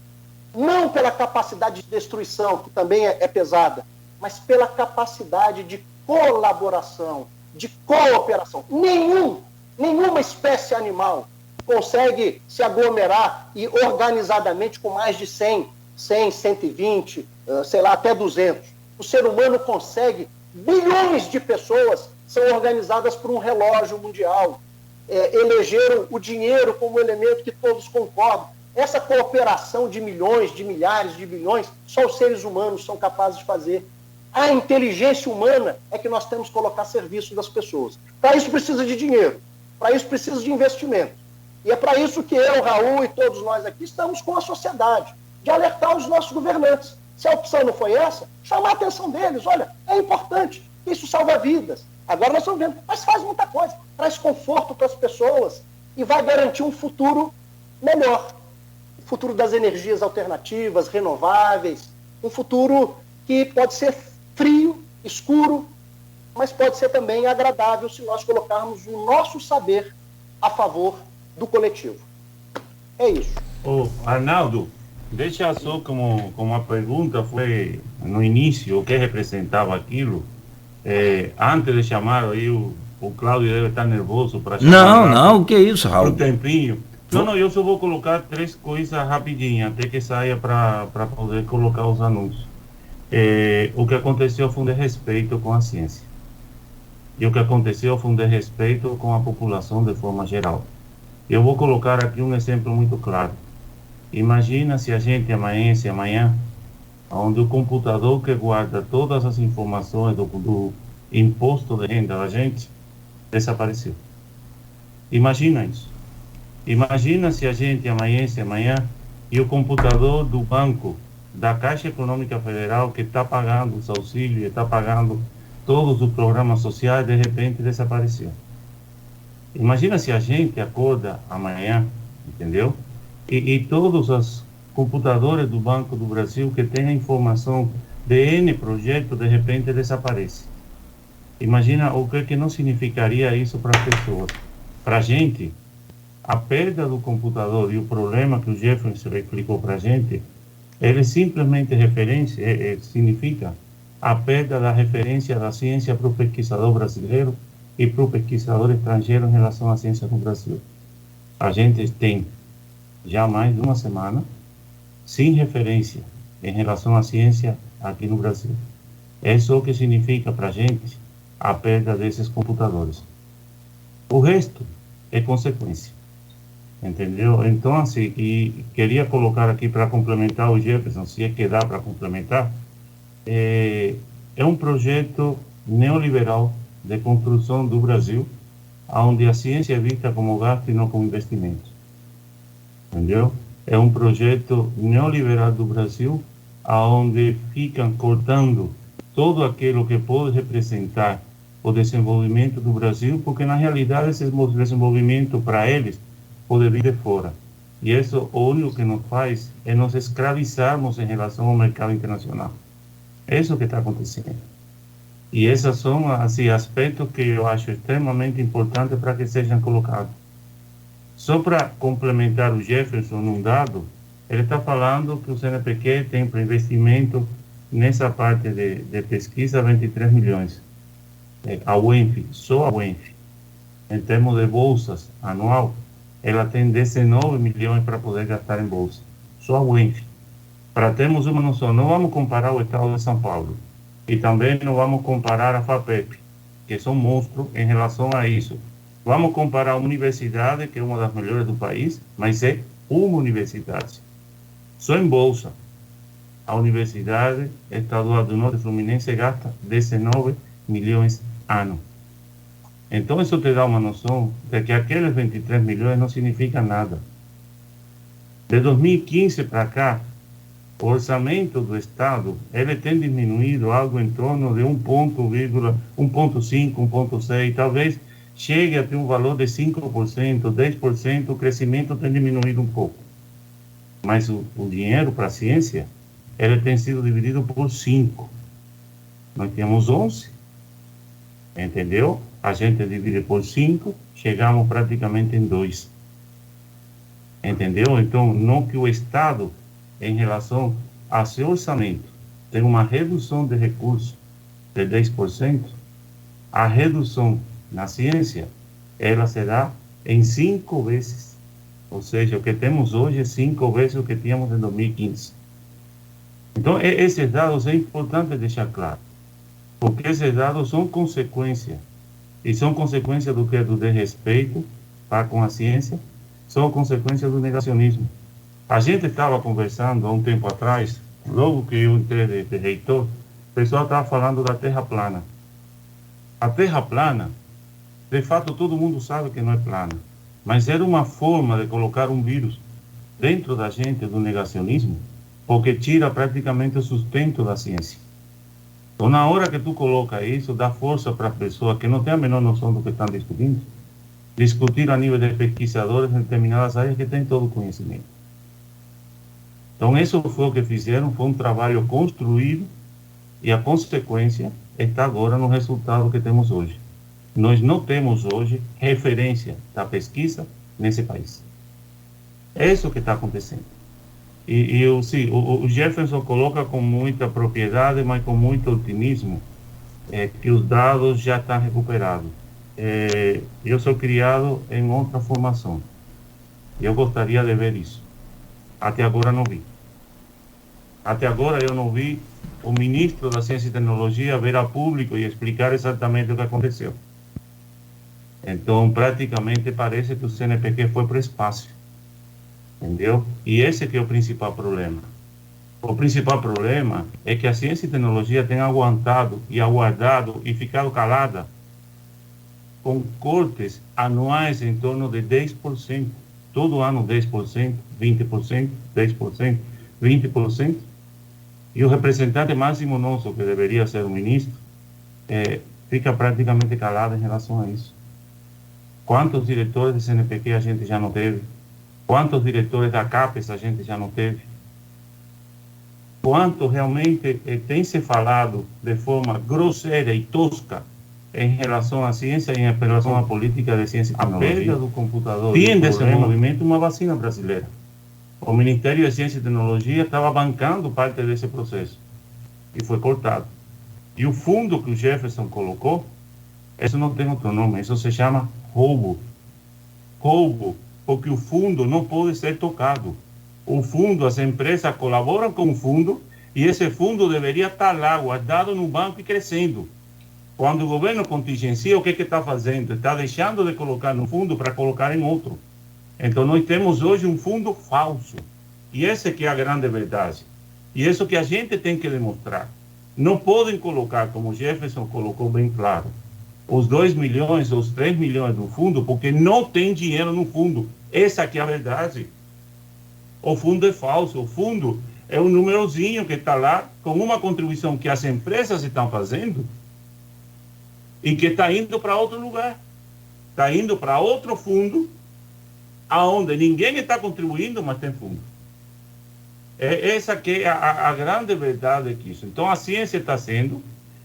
não pela capacidade de destruição, que também é pesada, mas pela capacidade de colaboração, de cooperação. Nenhuma espécie animal consegue se aglomerar e organizadamente com mais de 100, 120, sei lá, até 200. O ser humano consegue, bilhões de pessoas são organizadas por um relógio mundial, elegeram o dinheiro como elemento que todos concordam. Essa cooperação de milhões, de milhares, de bilhões, só os seres humanos são capazes de fazer. A inteligência humana é que nós temos que colocar a serviço das pessoas. Para isso precisa de dinheiro, para isso precisa de investimento. E é para isso que eu, Raul e todos nós aqui estamos com a sociedade, de alertar os nossos governantes. Se a opção não foi essa, chamar a atenção deles. Olha, é importante, isso salva vidas. Agora nós estamos vendo, mas faz muita coisa, traz conforto para as pessoas e vai garantir um futuro melhor. O futuro das energias alternativas, renováveis, um futuro que pode ser frio, escuro, mas pode ser também agradável se nós colocarmos o nosso saber a favor do coletivo. É isso. Arnaldo, deixa só como a pergunta foi no início, o que representava aquilo. Antes de chamar aí, o Cláudio deve estar nervoso para chamar. Não, o que é isso, Raul? Um tempinho. Não, eu só vou colocar 3 coisas rapidinho, até que saia para poder colocar os anúncios. O que aconteceu foi um desrespeito com a ciência. E o que aconteceu foi um desrespeito com a população de forma geral. Eu vou colocar aqui um exemplo muito claro. Imagina se a gente amanhece amanhã, onde o computador que guarda todas as informações do imposto de renda da gente desapareceu. Imagina isso. Imagina se a gente amanhece amanhã e o computador do banco, da Caixa Econômica Federal, que está pagando os auxílios, está pagando todos os programas sociais, de repente desapareceu. Imagina se a gente acorda amanhã, entendeu? E todos os computadores do Banco do Brasil que têm a informação de N projeto, de repente desaparece. Imagina o que não significaria isso para as pessoas. Para a gente, a perda do computador e o problema que o Jefferson explicou para a gente, ele simplesmente significa a perda da referência da ciência para o pesquisador brasileiro e para o pesquisador estrangeiro em relação à ciência no Brasil. A gente tem já mais de uma semana sem referência em relação à ciência aqui no Brasil. É só o que significa para a gente a perda desses computadores. O resto é consequência. Entendeu? Então, assim, e queria colocar aqui para complementar o Jefferson, se é que dá para complementar, é um projeto neoliberal de construção do Brasil, onde a ciência é vista como gasto e não como investimento. Entendeu? É um projeto neoliberal do Brasil, onde ficam cortando todo aquilo que pode representar o desenvolvimento do Brasil, porque na realidade esse desenvolvimento para eles pode vir de fora. E isso, o único que nos faz é nos escravizarmos em relação ao mercado internacional. É isso que está acontecendo. E esses são assim, aspectos que eu acho extremamente importantes para que sejam colocados. Só para complementar o Jefferson num dado, ele está falando que o CNPq tem para investimento nessa parte de pesquisa 23 milhões. A UENF, só a UENF, em termos de bolsas anual, ela tem 19 milhões para poder gastar em bolsa. Só a UENF. Para termos uma noção, não vamos comparar o estado de São Paulo. E também não vamos comparar a FAPEP, que são monstros em relação a isso. Vamos comparar a universidade, que é uma das melhores do país, mas é uma universidade. Só em bolsa, a Universidade Estadual do Norte Fluminense gasta 19 milhões ano. Então, isso te dá uma noção de que aqueles 23 milhões não significa nada. De 2015 para cá, o orçamento do Estado, ele tem diminuído algo em torno de 1,5, 1,6, talvez chegue a ter um valor de 5%, 10%, o crescimento tem diminuído um pouco. Mas o dinheiro para a ciência, ele tem sido dividido por 5. Nós temos 11, entendeu? A gente divide por 5, chegamos praticamente em 2. Entendeu? Então, não que o Estado, em relação ao seu orçamento, tem uma redução de recursos de 10%, a redução na ciência, ela será em 5 vezes. Ou seja, o que temos hoje é 5 vezes o que tínhamos em 2015. Então, esses dados é importante deixar claro, porque esses dados são consequência. E são consequência do que? Do desrespeito para com a ciência, são consequência do negacionismo. A gente estava conversando há um tempo atrás, logo que eu entrei de reitor, pessoal estava falando da Terra plana. A Terra plana, de fato, todo mundo sabe que não é plana, mas era uma forma de colocar um vírus dentro da gente do negacionismo, porque tira praticamente o sustento da ciência. Então, na hora que tu coloca isso, dá força para a pessoa que não tem a menor noção do que estão discutindo, discutir a nível de pesquisadores em determinadas áreas que têm todo o conhecimento. Então, isso foi o que fizeram, foi um trabalho construído e a consequência está agora no resultado que temos hoje. Nós não temos hoje referência da pesquisa nesse país. É isso que está acontecendo. Sim, o Jefferson coloca com muita propriedade, mas com muito otimismo, que os dados já estão recuperados. Eu sou criado em outra formação. Eu gostaria de ver isso. Até agora não vi. Até agora eu não vi o ministro da Ciência e Tecnologia vir a público e explicar exatamente o que aconteceu. Então, praticamente parece que o CNPq foi para o espaço. Entendeu? E esse que é o principal problema. O principal problema é que a ciência e tecnologia tem aguentado e aguardado e ficado calada com cortes anuais em torno de 10%. Todo ano 10%, 20%, 10%, 20%. E o representante máximo nosso, que deveria ser o ministro, fica praticamente calado em relação a isso. Quantos diretores de CNPq a gente já não teve? Quantos diretores da CAPES a gente já não teve? Quanto realmente tem se falado de forma grosseira e tosca em relação à ciência e em relação à política de ciência e tecnologia? A perda do computador tinha desse movimento uma vacina brasileira. O Ministério de Ciência e Tecnologia estava bancando parte desse processo e foi cortado. E o fundo que o Jefferson colocou, isso não tem outro nome, isso se chama roubo. Roubo, porque o fundo não pode ser tocado. O fundo, as empresas colaboram com o fundo e esse fundo deveria estar lá, guardado no banco e crescendo. Quando o governo contingencia, o que está fazendo? Está deixando de colocar no fundo para colocar em outro. Então, nós temos hoje um fundo falso. E essa que é a grande verdade. E isso que a gente tem que demonstrar. Não podem colocar, como o Jefferson colocou bem claro, os 2 milhões ou os 3 milhões no fundo, porque não tem dinheiro no fundo. Essa que é a verdade. O fundo é falso. O fundo é um númerozinho que está lá com uma contribuição que as empresas estão fazendo e que está indo para outro lugar. Está indo para outro fundo aonde ninguém está contribuindo, mas tem fundo. Essa que é a grande verdade que isso. Então, a ciência está sendo,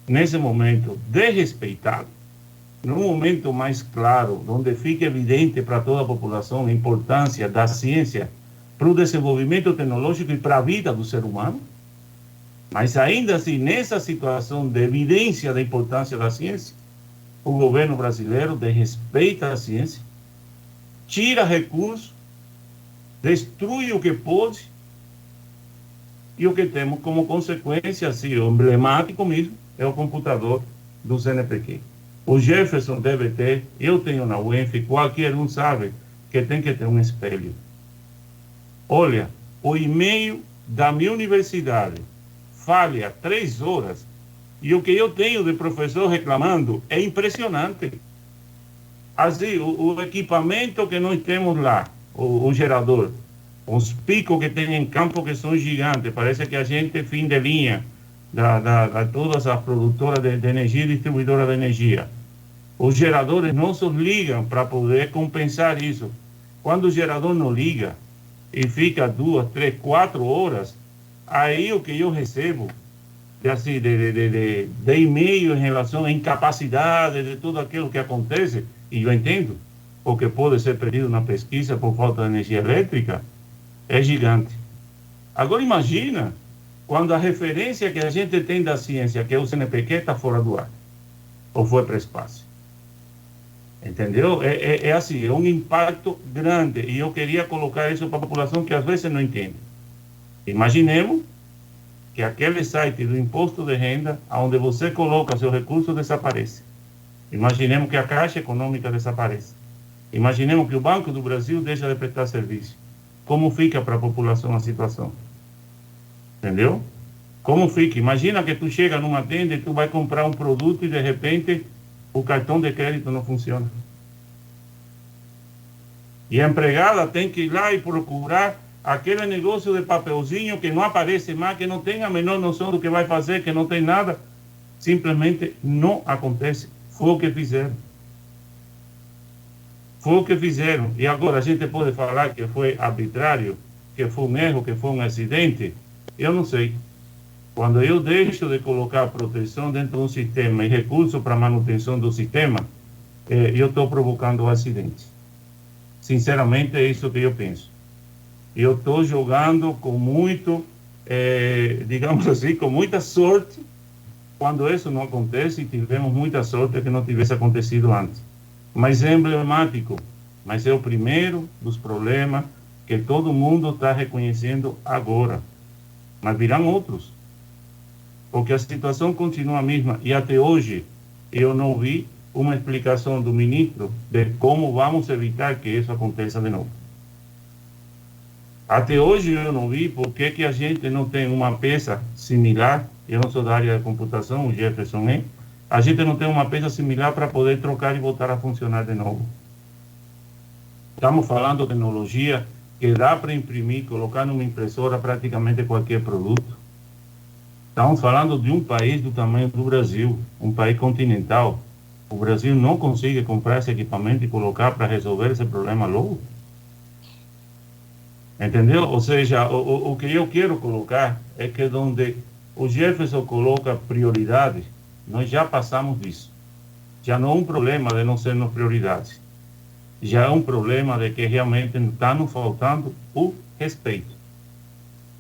nesse momento, desrespeitada. No momento mais claro, onde fica evidente para toda a população a importância da ciência para o desenvolvimento tecnológico e para a vida do ser humano, mas ainda assim, nessa situação de evidência da importância da ciência, o governo brasileiro desrespeita a ciência, tira recursos, destrui o que pode, e o que temos como consequência, assim, o emblemático mesmo, é o computador do CNPq. O Jefferson deve ter, eu tenho na UENF, qualquer um sabe que tem que ter um espelho. Olha, o e-mail da minha universidade falha 3 horas, e o que eu tenho de professor reclamando é impressionante. Assim, o equipamento que nós temos lá, o gerador, os picos que tem em campo que são gigantes, parece que a gente é fim de linha da todas as produtoras de energia e distribuidoras de energia. Os geradores não se ligam para poder compensar isso. Quando o gerador não liga e fica 2, 3, 4 horas, aí o que eu recebo de e-mail em relação à incapacidade de tudo aquilo que acontece, e eu entendo, porque pode ser perdido na pesquisa por falta de energia elétrica, é gigante. Agora imagina quando a referência que a gente tem da ciência, que é o CNPq, está fora do ar, ou foi para o espaço. Entendeu? É assim, é um impacto grande, e eu queria colocar isso para a população que às vezes não entende. Imaginemos que aquele site do imposto de renda, onde você coloca seu recurso, desaparece. Imaginemos que a Caixa Econômica desaparece. Imaginemos que o Banco do Brasil deixa de prestar serviço. Como fica para a população a situação? Entendeu? Como fica? Imagina que tu chega numa tenda e tu vai comprar um produto e de repente o cartão de crédito não funciona. E a empregada tem que ir lá e procurar aquele negócio de papelzinho que não aparece mais, que não tem a menor noção do que vai fazer, que não tem nada. Simplesmente não acontece. Foi o que fizeram. Foi o que fizeram. E agora a gente pode falar que foi arbitrário, que foi um erro, que foi um acidente? Eu não sei. Quando eu deixo de colocar proteção dentro do sistema e recurso para manutenção do sistema, eu estou provocando um acidente. Sinceramente, é isso que eu penso. Eu estou jogando com muito, digamos assim, com muita sorte, quando isso não acontece, e tivemos muita sorte que não tivesse acontecido antes. Mas é emblemático, mas é o primeiro dos problemas que todo mundo está reconhecendo agora. Mas virão outros. Porque a situação continua a mesma e até hoje eu não vi uma explicação do ministro de como vamos evitar que isso aconteça de novo. Até hoje eu não vi por que a gente não tem uma peça similar. Eu não sou da área de computação, o Jefferson é. A gente não tem uma peça similar para poder trocar e voltar a funcionar de novo. Estamos falando de tecnologia que dá para imprimir, colocar numa impressora praticamente qualquer produto. Estamos falando de um país do tamanho do Brasil, um país continental. O Brasil não consegue comprar esse equipamento e colocar para resolver esse problema logo. Entendeu? Ou seja, o que eu quero colocar é que onde o Jefferson coloca prioridades, nós já passamos disso. Já não é um problema de não sermos prioridades. Já é um problema de que realmente está nos faltando o respeito.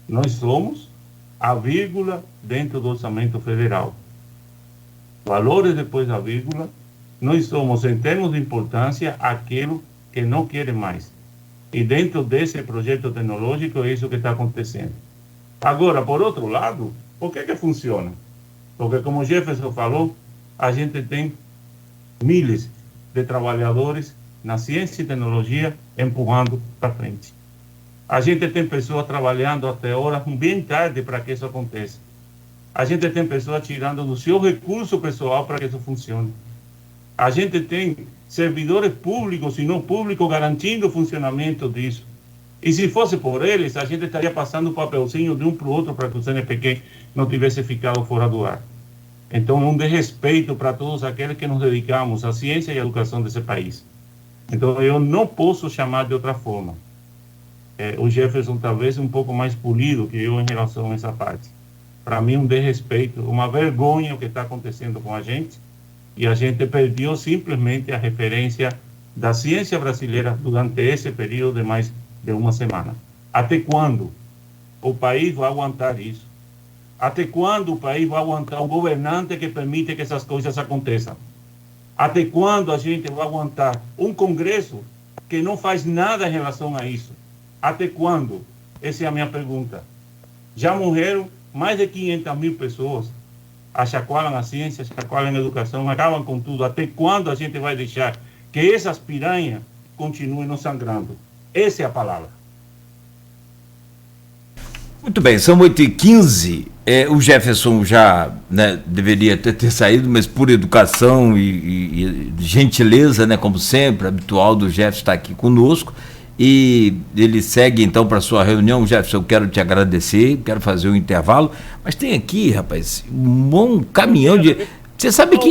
Nós somos a vírgula dentro do orçamento federal. Valores depois da vírgula, nós somos, em termos de importância, aquilo que não quer mais. E dentro desse projeto tecnológico é isso que está acontecendo. Agora, por outro lado, por que funciona? Porque, como o Jefferson falou, a gente tem milhares de trabalhadores na ciência e tecnologia empurrando para frente. A gente tem pessoas trabalhando até horas bem tarde para que isso aconteça. A gente tem pessoas tirando do seu recurso pessoal para que isso funcione. A gente tem servidores públicos e não públicos garantindo o funcionamento disso. E se fosse por eles, a gente estaria passando o papelzinho de um para o outro para que o CNPq não tivesse ficado fora do ar. Então, é um desrespeito para todos aqueles que nos dedicamos à ciência e à educação desse país. Então, eu não posso chamar de outra forma. O Jefferson talvez um pouco mais polido que eu em relação a essa parte. Para mim, um desrespeito, uma vergonha o que está acontecendo com a gente, e a gente perdeu simplesmente a referência da ciência brasileira durante esse período de mais de uma semana. Até quando o país vai aguentar isso? Até quando o país vai aguentar um governante que permite que essas coisas aconteçam? Até quando a gente vai aguentar um Congresso que não faz nada em relação a isso? Até quando? Essa é a minha pergunta. Já morreram mais de 500 mil pessoas. Achacoalham a ciência, achacoalham a educação, acabam com tudo. Até quando a gente vai deixar que essas piranhas continuem nos sangrando? Essa é a palavra. Muito bem, são 8h15. O Jefferson já, né, deveria ter saído, mas por educação e gentileza, né, como sempre, habitual do Jefferson estar aqui conosco. E ele segue então para sua reunião. Jefferson, eu quero te agradecer, quero fazer um intervalo, mas tem aqui, rapaz, um bom caminhão de... Você sabe que...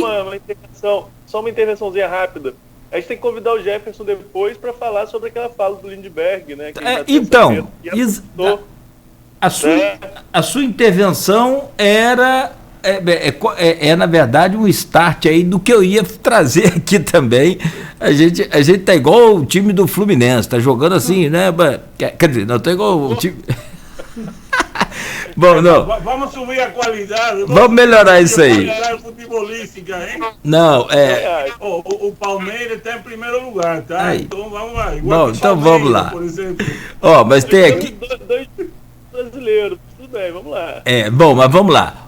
Só uma intervençãozinha rápida. A gente tem que convidar o Jefferson depois para falar sobre aquela fala do Lindbergh, né? Então, a sua intervenção era... na verdade, um start aí do que eu ia trazer aqui também. A gente tá igual o time do Fluminense, tá jogando assim, né? Quer dizer, não tá igual o time... Bom, não. Vamos subir a qualidade. Vamos melhorar isso aí. Futebolística, hein? Não, o Palmeiras está em primeiro lugar, tá? Aí. Então vamos lá. Bom, então vamos lá. Por exemplo. Mas tem aqui... Dois brasileiros, tudo bem, vamos lá. Bom, mas vamos lá.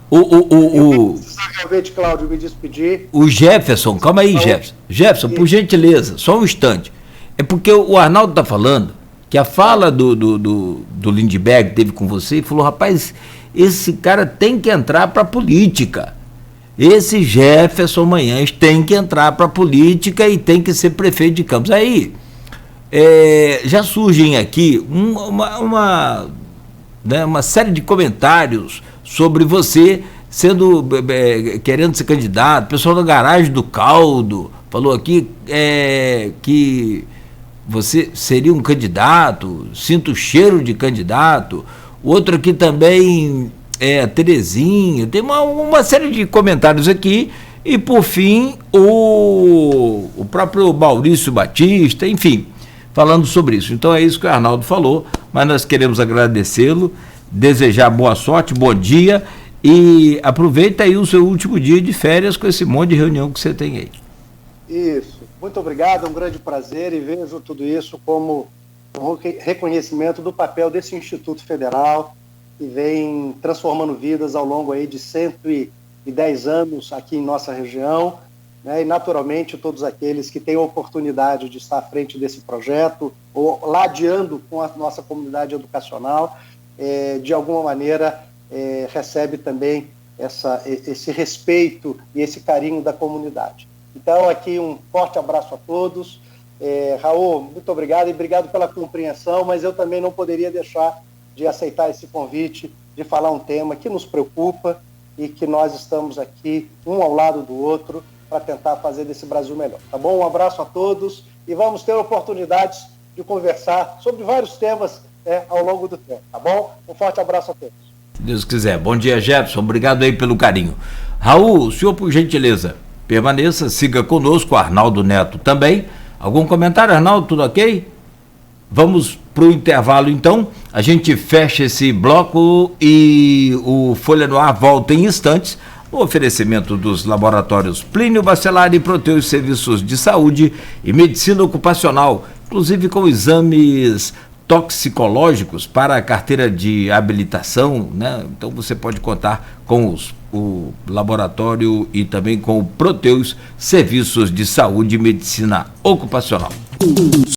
Cláudio, me despedir. O Jefferson, calma aí, Jefferson. Jefferson, por gentileza, só um instante. É porque o Arnaldo está falando que a fala do Lindbergh teve com você e falou, rapaz, esse cara tem que entrar para a política. Esse Jefferson Manhães tem que entrar para a política e tem que ser prefeito de Campos. Aí já surgem aqui uma série de comentários sobre você querendo ser candidato. O pessoal da Garagem do Caldo falou aqui que você seria um candidato, sinto o cheiro de candidato. Outro aqui também Terezinha, tem uma série de comentários aqui, e por fim o próprio Maurício Batista, enfim, falando sobre isso. Então é isso que o Arnaldo falou, mas nós queremos agradecê-lo, desejar boa sorte, bom dia, e aproveita aí o seu último dia de férias com esse monte de reunião que você tem aí. Isso, muito obrigado, é um grande prazer, e vejo tudo isso como um reconhecimento do papel desse Instituto Federal, que vem transformando vidas ao longo aí de 110 anos aqui em nossa região, né? E naturalmente todos aqueles que têm a oportunidade de estar à frente desse projeto, ou ladeando com a nossa comunidade educacional, de alguma maneira recebe também esse respeito e esse carinho da comunidade. Então aqui um forte abraço a todos. Raul, muito obrigado, e obrigado pela compreensão, mas eu também não poderia deixar de aceitar esse convite, de falar um tema que nos preocupa e que nós estamos aqui, um ao lado do outro, para tentar fazer desse Brasil melhor. Tá bom? Um abraço a todos e vamos ter oportunidades de conversar sobre vários temas ao longo do tempo. Tá bom? Um forte abraço a todos. Se Deus quiser. Bom dia, Jefferson. Obrigado aí pelo carinho. Raul, o senhor, por gentileza, permaneça, siga conosco, Arnaldo Neto também. Algum comentário, Arnaldo? Tudo ok? Vamos para o intervalo, então. A gente fecha esse bloco e o Folha no Ar volta em instantes, no oferecimento dos laboratórios Plínio Bacelar e Proteus Serviços de Saúde e Medicina Ocupacional, inclusive com exames toxicológicos para a carteira de habilitação, né? Então você pode contar com o laboratório e também com o Proteus Serviços de Saúde e Medicina Ocupacional.